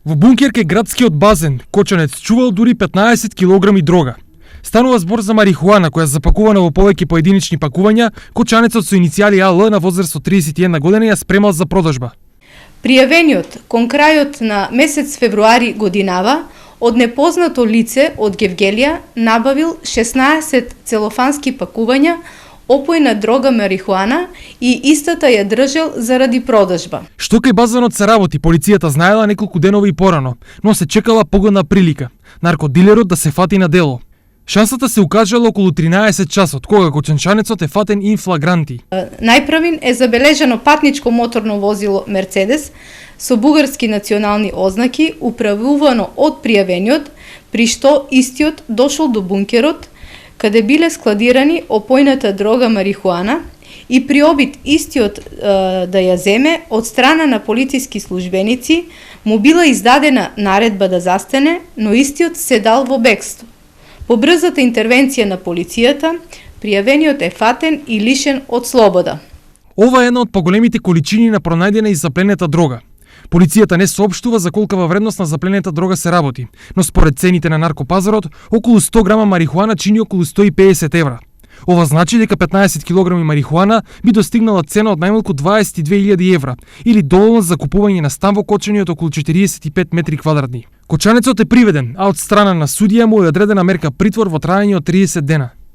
Во бункер кај градскиот базен, Кочанец чувал дури 15 килограми дрога. Станува збор за марихуана која запакувана во повеќе поединични пакувања, Кочанецот со иницијали АЛ на возраст од 31 година ја спремал за продажба. Пријавениот кон крајот на месец февруари годинава од непознато лице од Гевгелија набавил 16 целофански пакувања опојна дрога марихуана и истата ја држел заради продажба. Што кај базенот се работи, полицијата знаела неколку денови и порано, но се чекала погодна прилика наркодилерот да се фати на дело. Шансата се укажала околу 13 часот, кога Кочанчанецот е фатен ин флагранти. Најпрвин е забележано патничко моторно возило Мерцедес со бугарски национални ознаки, управувано од пријавениот, при што истиот дошол до бункерот, каде биле складирани опојната дрога марихуана и при обид истиот да ја земе од страна на полициски службеници, му била издадена наредба да застане, но истиот се дал во бегство. По брзата интервенција на полицијата, пријавениот е фатен и лишен од слобода. Ова е една од поголемите количини на пронајдена и запленета дрога. Полицијата не соопштува за колкава вредност на запленета дрога се работи, но според цените на наркопазарот, околу 100 грама марихуана чини околу 150 евра. Ова значи дека 15 килограми марихуана би достигнала цена од најмалку 22.000 евра, или доволно за купување на стан во Кочани од околу 45 метри квадратни. Кочанецот е приведен, а од страна на судија му е одредена мерка притвор во траење од 30 дена.